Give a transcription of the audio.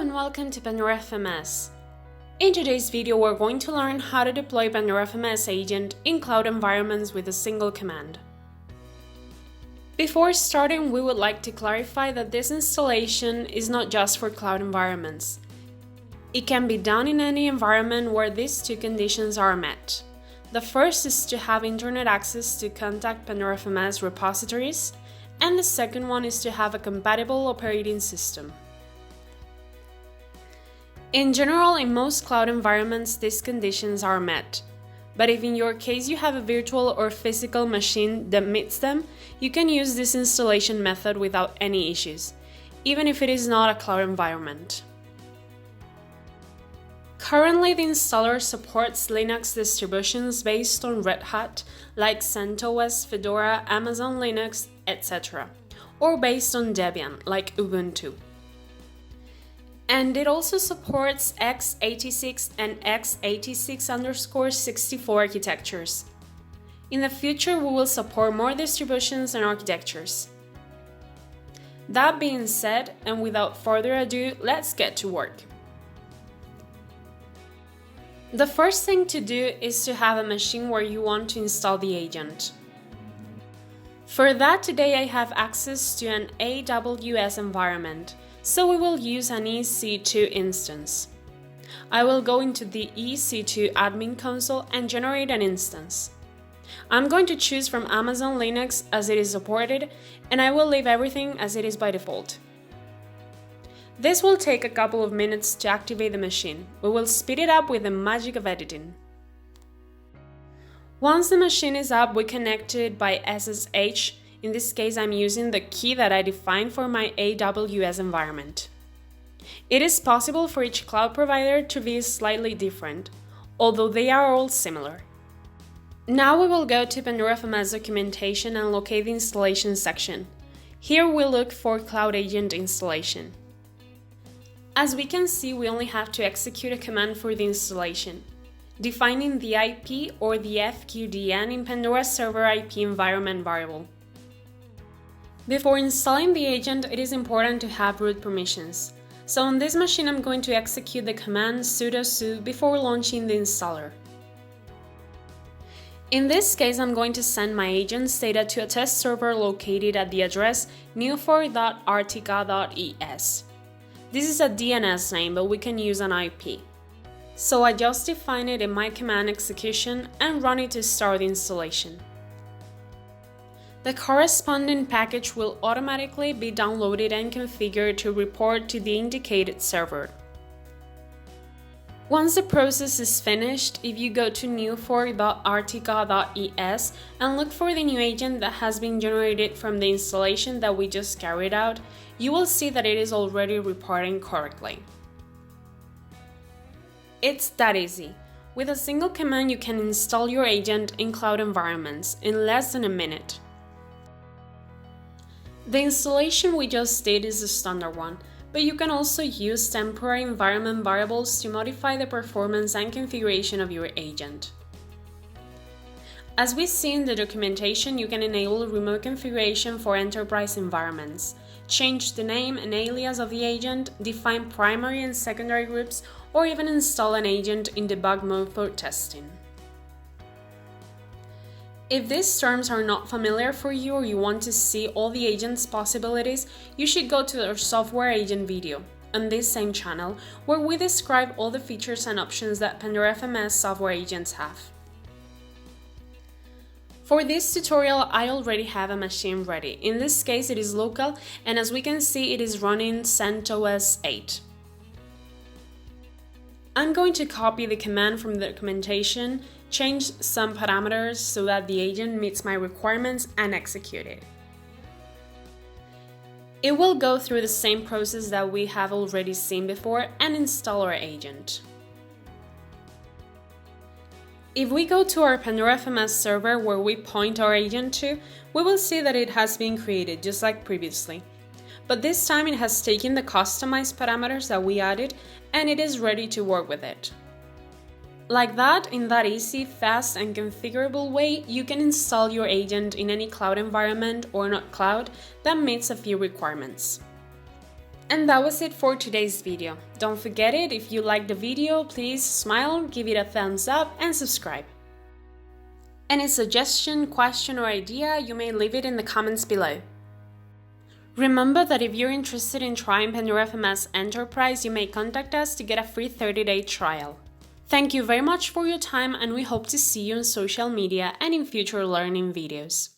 and welcome to Pandora FMS. In today's video, we're going to learn how to deploy Pandora FMS agent in cloud environments with a single command. Before starting, we would like to clarify that this installation is not just for cloud environments. It can be done in any environment where these two conditions are met. The first is to have internet access to contact Pandora FMS repositories, and the second one is to have a compatible operating system. In general, in most cloud environments, these conditions are met. But if in your case you have a virtual or physical machine that meets them, you can use this installation method without any issues, even if it is not a cloud environment. Currently, the installer supports Linux distributions based on Red Hat, like CentOS, Fedora, Amazon Linux, etc., or based on Debian, like Ubuntu. And it also supports x86 and x86_64 architectures. In the future, we will support more distributions and architectures. That being said, and without further ado, let's get to work. The first thing to do is to have a machine where you want to install the agent. For that, today I have access to an AWS environment, so we will use an EC2 instance. I will go into the EC2 admin console and generate an instance. I'm going to choose from Amazon Linux as it is supported, and I will leave everything as it is by default. This will take a couple of minutes to activate the machine. We will speed it up with the magic of editing. Once the machine is up, we connect to it by SSH. In this case, I'm using the key that I defined for my AWS environment. It is possible for each cloud provider to be slightly different, although they are all similar. Now we will go to Pandora FMS documentation and locate the installation section. Here we look for Cloud Agent installation. As we can see, we only have to execute a command for the installation, defining the IP or the FQDN in Pandora's server IP environment variable. Before installing the agent, it is important to have root permissions. So on this machine, I'm going to execute the command sudo su before launching the installer. In this case, I'm going to send my agent's data to a test server located at the address new4.artica.es. This is a DNS name, but we can use an IP. So I just define it in my command execution and run it to start the installation. The corresponding package will automatically be downloaded and configured to report to the indicated server. Once the process is finished, if you go to new4.artica.es and look for the new agent that has been generated from the installation that we just carried out, you will see that it is already reporting correctly. It's that easy. With a single command, you can install your agent in cloud environments in less than a minute. The installation we just did is a standard one, but you can also use temporary environment variables to modify the performance and configuration of your agent. As we see in the documentation, you can enable remote configuration for enterprise environments, change the name and alias of the agent, define primary and secondary groups, or even install an agent in debug mode for testing. If these terms are not familiar for you or you want to see all the agent's possibilities, you should go to our software agent video on this same channel, where we describe all the features and options that Pandora FMS software agents have. For this tutorial, I already have a machine ready. In this case, it is local, and as we can see, it is running CentOS 8. I'm going to copy the command from the documentation, change some parameters so that the agent meets my requirements, and execute it. It will go through the same process that we have already seen before and install our agent. If we go to our Pandora FMS server where we point our agent to, we will see that it has been created just like previously. But this time it has taken the customized parameters that we added and it is ready to work with it. Like that, in that easy, fast and configurable way, you can install your agent in any cloud environment or not cloud that meets a few requirements. And that was it for today's video. Don't forget it, if you liked the video, please smile, give it a thumbs up, and subscribe. Any suggestion, question, or idea, you may leave it in the comments below. Remember that if you're interested in trying Pandora FMS Enterprise, you may contact us to get a free 30-day trial. Thank you very much for your time, and we hope to see you on social media and in future learning videos.